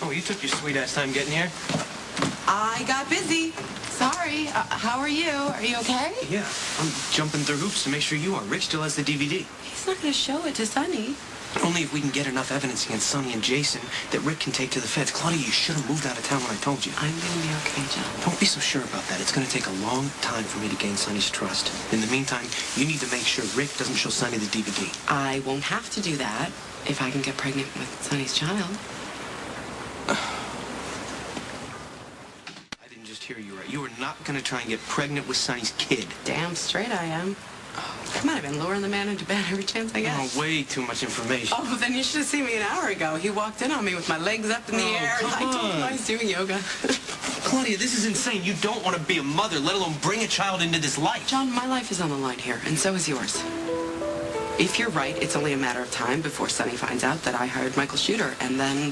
Oh, you took your sweet-ass time getting here. I got busy. Sorry. How are you? Are you okay? Yeah, I'm jumping through hoops to make sure you are. Rick still has the DVD. He's not going to show it to Sonny. Only if we can get enough evidence against Sonny and Jason that Rick can take to the feds. Claudia, you should have moved out of town when I told you. I'm going to be okay, John. Don't be so sure about that. It's going to take a long time for me to gain Sonny's trust. In the meantime, you need to make sure Rick doesn't show Sonny the DVD. I won't have to do that if I can get pregnant with Sonny's child. I didn't just hear you right. You are not going to try and get pregnant with Sonny's kid. Damn straight I am. I might have been luring the man into bed every chance I get. Oh, way too much information. Oh, then you should have seen me an hour ago. He walked in on me with my legs up in the air. Come I told him on. I was doing yoga. Claudia, this is insane. You don't want to be a mother, let alone bring a child into this life. John, my life is on the line here, and so is yours. If you're right, it's only a matter of time before Sonny finds out that I hired Michael Shooter, and then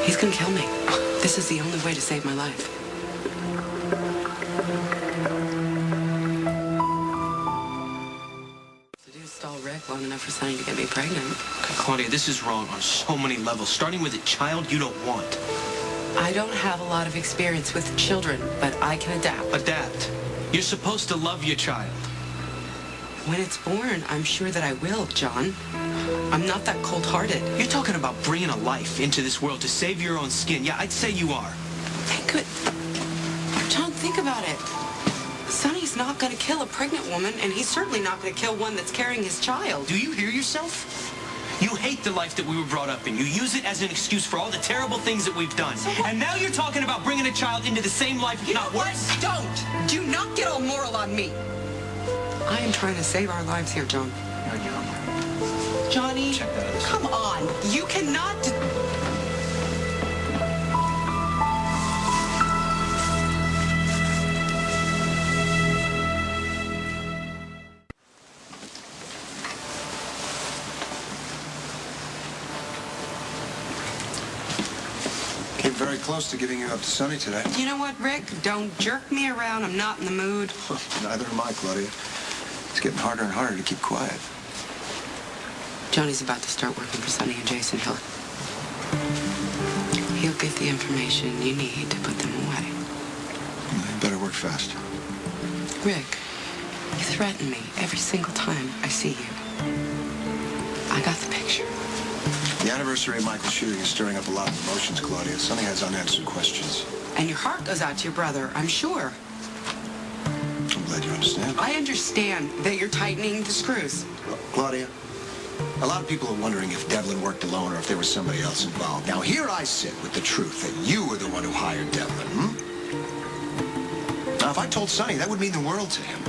he's gonna kill me. This is the only way to save my life. Stall Rick long enough for Sonny to get me pregnant. Okay, Claudia, this is wrong on so many levels. Starting with a child you don't want. I don't have a lot of experience with children, but I can adapt. Adapt. You're supposed to love your child. When it's born, I'm sure that I will, John. I'm not that cold-hearted. You're talking about bringing a life into this world to save your own skin. Yeah, I'd say you are. Think it. John, think about it. Sonny's not going to kill a pregnant woman, and he's certainly not going to kill one that's carrying his child. Do you hear yourself? You hate the life that we were brought up in. You use it as an excuse for all the terrible things that we've done. So and now you're talking about bringing a child into the same life, if not worse. Don't! Do not get all moral on me. I am trying to save our lives here, John. You're on your own. Johnny, Check that out. come on. You cannot... Came very close to giving you up to Sonny today. You know what, Rick? Don't jerk me around. I'm not in the mood. Neither am I, Claudia. It's getting harder and harder to keep quiet. Johnny's about to start working for Sonny and Jason. He'll get the information you need to put them away. You better work fast. Rick, you threaten me every single time I see you. I got the picture. The anniversary of Michael's shooting is stirring up a lot of emotions, Claudia. Sonny has unanswered questions. And your heart goes out to your brother, I'm sure. I'm glad you understand. I understand that you're tightening the screws. Well, Claudia, a lot of people are wondering if Devlin worked alone or if there was somebody else involved. Now, here I sit with the truth that you were the one who hired Devlin, Now, if I told Sonny, that would mean the world to him.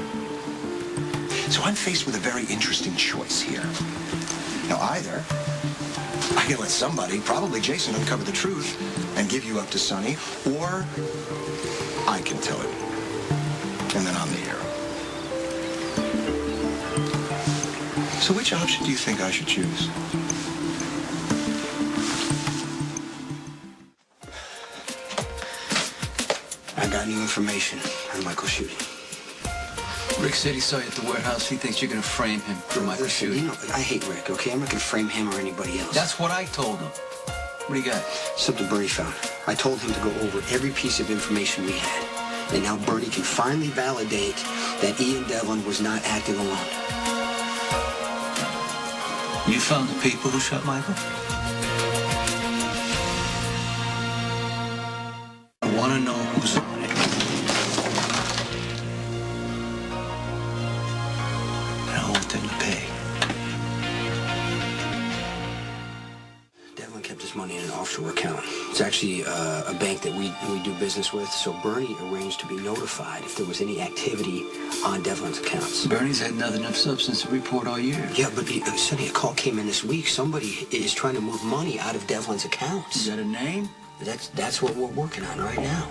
So I'm faced with a very interesting choice here. Now, either I can let somebody, probably Jason, uncover the truth and give you up to Sonny, or I can tell it. And then I'm the hero. So which option do you think I should choose? I got new information on Michael shooting. Rick said he saw you at the warehouse. He thinks you're going to frame him for Michael shooting. You know, I hate Rick, okay? I'm not going to frame him or anybody else. That's what I told him. What do you got? Something Bernie found. I told him to go over every piece of information we had. And now Bernie can finally validate that Ian Devlin was not acting alone. You found the people who shot Michael? I want to know who's on it. And I want them to pay. Devlin kept his money in an offshore account. It's actually a bank that we do business with, so Bernie arranged to be notified if there was any activity on Devlin's accounts. Bernie's had nothing of substance to report all year. Yeah, but Sonny, a call came in this week. Somebody is trying to move money out of Devlin's accounts. Is that a name? That's what we're working on right now.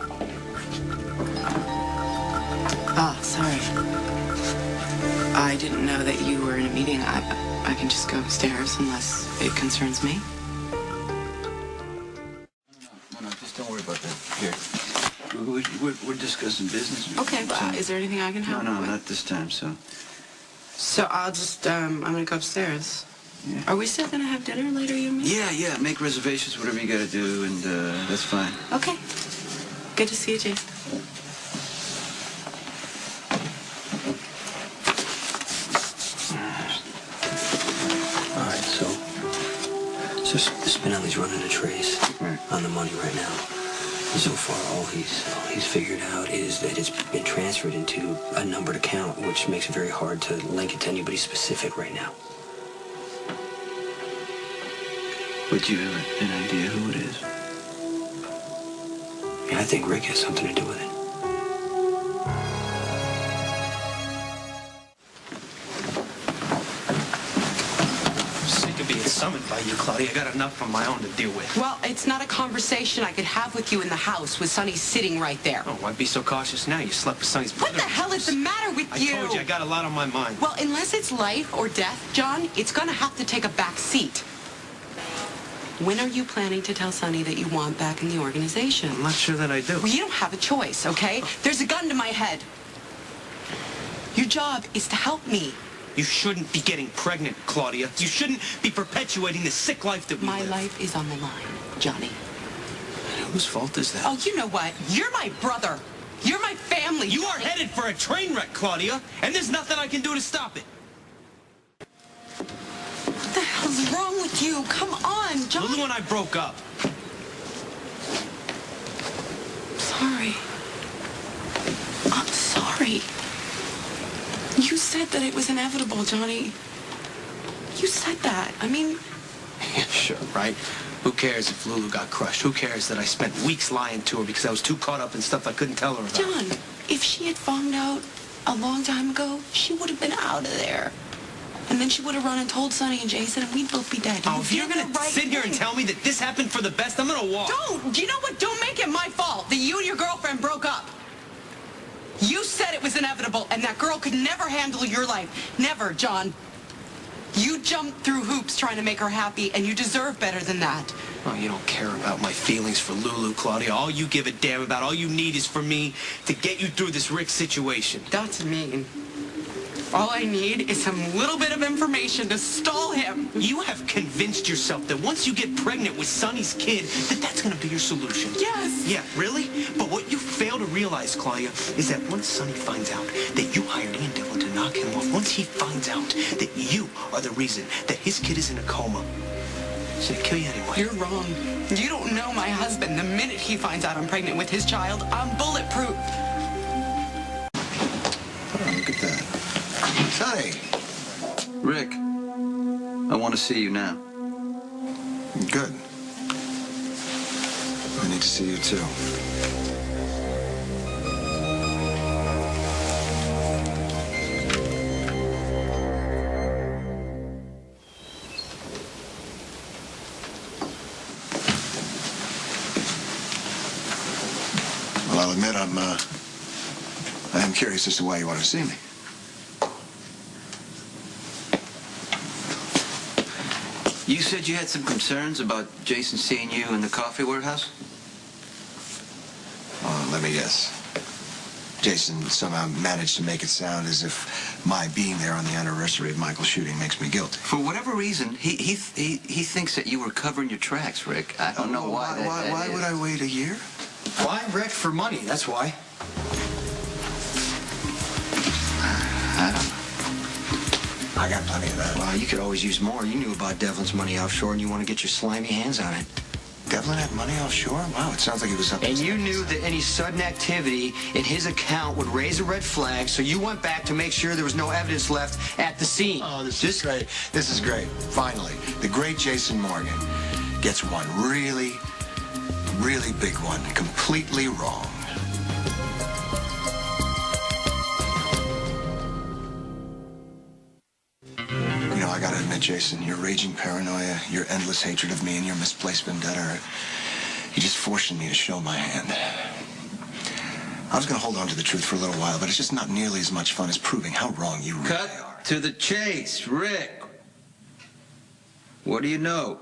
Ah, sorry. I didn't know that you were in a meeting. I can just go upstairs unless it concerns me. No, just don't worry about that. Here. We're discussing business. Okay, but is there anything I can help No, with? not this time, so. So I'll just, I'm gonna go upstairs. Yeah. Are we still gonna have dinner later, you mean? Yeah. Make reservations, whatever you gotta do, and that's fine. Okay. Good to see you, Jason. All right, so Spinelli's running a trace on the money right now. And so far, all he's figured out is that it's been transferred into a numbered account, which makes it very hard to link it to anybody specific right now. Would you have an idea who it is? Yeah, I think Rick has something to do with it. Being summoned by you, Claudia. I got enough of my own to deal with. Well, it's not a conversation I could have with you in the house with Sonny sitting right there. Oh, why be so cautious now? You slept with Sonny's brother. What the hell is the matter with you? I told you, I got a lot on my mind. Well, unless it's life or death, John, it's gonna have to take a back seat. When are you planning to tell Sonny that you want back in the organization? I'm not sure that I do. Well, you don't have a choice, okay? There's a gun to my head. Your job is to help me. You shouldn't be getting pregnant, Claudia. You shouldn't be perpetuating the sick life that we My live. life is on the line, Johnny. Whose fault is that? Oh, you know what? You're my brother. You're my family. You are headed for a train wreck, Claudia, and there's nothing I can do to stop it. What the hell's wrong with you? Come on, Johnny. Lulu and I broke up. Sorry. I'm sorry. You said that it was inevitable, Johnny. You said that. I mean... Yeah, sure, right? Who cares if Lulu got crushed? Who cares that I spent weeks lying to her because I was too caught up in stuff I couldn't tell her about? John, if she had found out a long time ago, she would have been out of there. And then she would have run and told Sonny and Jason, and we'd both be dead. Oh, if you're going to sit here and tell me that this happened for the best, I'm going to walk. Don't! You know what? Don't make it my fault that you and your girlfriend broke up. You said it was inevitable, and that girl could never handle your life. Never, John. You jumped through hoops trying to make her happy, and you deserve better than that. Oh, you don't care about my feelings for Lulu, Claudia. All you give a damn about, all you need is for me to get you through this Rick situation. That's mean. All I need is some little bit of information to stall him. You have convinced yourself that once you get pregnant with Sonny's kid, that's going to be your solution. Yes. Yeah, really? But what you fail to realize, Claudia, is that once Sonny finds out that you hired Ian Devlin to knock him off, once he finds out that you are the reason that his kid is in a coma, he's going to kill you anyway. You're wrong. You don't know my husband. The minute he finds out I'm pregnant with his child, I'm bulletproof. Oh, look at that. Sonny. Rick, I want to see you now. Good. I need to see you, too. Well, I'll admit I am curious as to why you want to see me. You said you had some concerns about Jason seeing you in the coffee warehouse? Let me guess. Jason somehow managed to make it sound as if my being there on the anniversary of Michael's shooting makes me guilty. For whatever reason, he thinks that you were covering your tracks, Rick. I don't know why. Why would I wait a year? Why, Rick? For money, that's why. I don't know. I got plenty of that. Well, you could always use more. You knew about Devlin's money offshore, and you want to get your slimy hands on it. Devlin had money offshore? Wow, it sounds like he was up. And you knew that any sudden activity in his account would raise a red flag, so you went back to make sure there was no evidence left at the scene. Oh, this is great. This is great. Finally, the great Jason Morgan gets one really, really big one completely wrong. You know, I gotta admit, Jason, your raging paranoia, your endless hatred of me, and your misplaced vendetta, you just forcing me to show my hand. I was gonna hold on to the truth for a little while, but it's just not nearly as much fun as proving how wrong you really are. Cut to the chase, Rick. What do you know?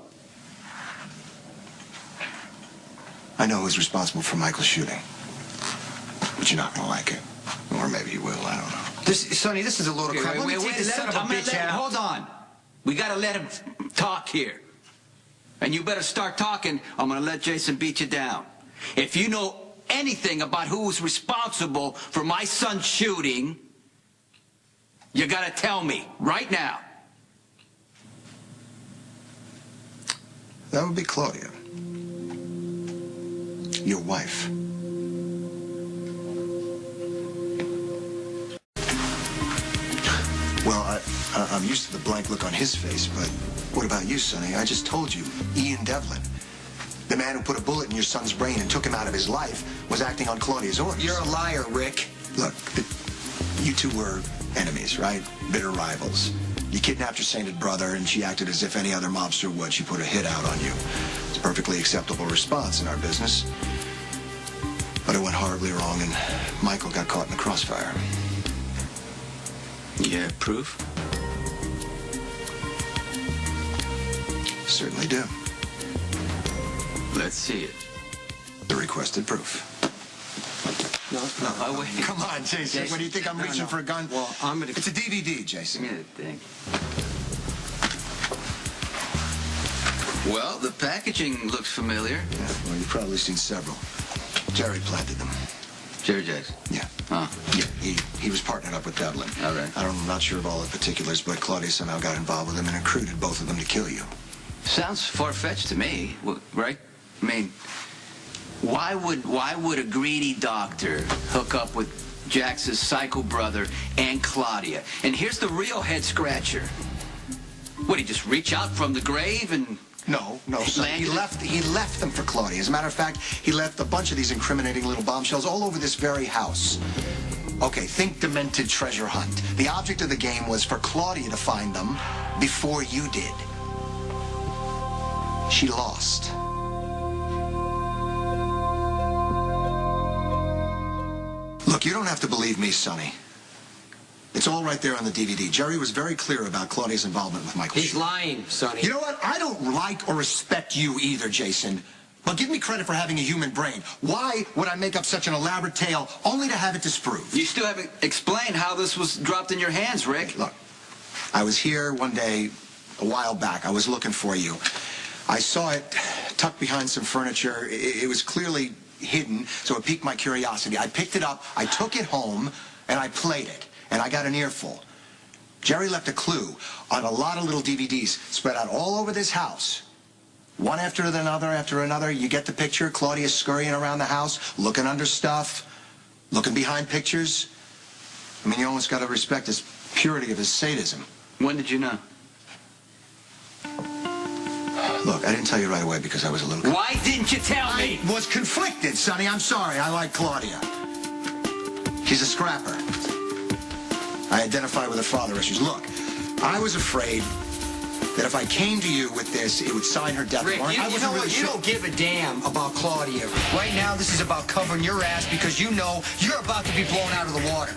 I know who's responsible for Michael's shooting. But you're not gonna like it. Or maybe you will, I don't know. Sonny, this is a load of crap. Let me take this son of a bitch out. Hold on. We gotta let him talk here. And you better start talking. I'm gonna let Jason beat you down. If you know anything about who was responsible for my son's shooting, you gotta tell me right now. That would be Claudia. Your wife. Well, I'm used to the blank look on his face, but what about you, Sonny? I just told you, Ian Devlin. The man who put a bullet in your son's brain and took him out of his life was acting on Claudia's orders. You're a liar, Rick. Look, you two were enemies, right? Bitter rivals. You kidnapped your sainted brother, and she acted as if any other mobster would. She put a hit out on you. It's a perfectly acceptable response in our business. But it went horribly wrong, and Michael got caught in the crossfire. Yeah, proof? Certainly do. Let's see it. The requested proof. No. Oh, wait. Come on, Jason. What do you think I'm reaching for a gun? Well, I'm gonna... It's a DVD, Jason. Give me that thing. Well, the packaging looks familiar. Yeah, well, you've probably seen several. Jerry planted them. Jerry Jackson? Yeah. Huh. Yeah, he was partnered up with Devlin. All right. I'm not sure of all the particulars, but Claudia somehow got involved with him and recruited both of them to kill you. Sounds far-fetched to me, right? I mean, why would a greedy doctor hook up with Jax's psycho brother and Claudia? And here's the real head-scratcher. Would he just reach out from the grave and... No, son. He left them for Claudia. As a matter of fact, he left a bunch of these incriminating little bombshells all over this very house. Okay, think demented treasure hunt. The object of the game was for Claudia to find them before you did. She lost. Look, you don't have to believe me, Sonny. It's all right there on the DVD. Jerry was very clear about Claudia's involvement with Michael. He's lying, Sonny. You know what? I don't like or respect you either, Jason. But give me credit for having a human brain. Why would I make up such an elaborate tale only to have it disproved? You still haven't explained how this was dropped in your hands, Rick. Look, I was here one day a while back. I was looking for you. I saw it tucked behind some furniture. It was clearly hidden, so it piqued my curiosity. I picked it up, I took it home, and I played it. And I got an earful. Jerry left a clue on a lot of little DVDs spread out all over this house. One after another. You get the picture. Claudia's scurrying around the house, looking under stuff, looking behind pictures. I mean, you almost got to respect his purity of his sadism. When did you know? Look, I didn't tell you right away because I was a little... Why didn't you tell me? I was conflicted, Sonny. I'm sorry. I like Claudia. She's a scrapper. I identify with her father issues. Look, I was afraid that if I came to you with this, it would sign her death Rick, warrant. you know what? You don't give a damn about Claudia. Right now, this is about covering your ass because you know you're about to be blown out of the water.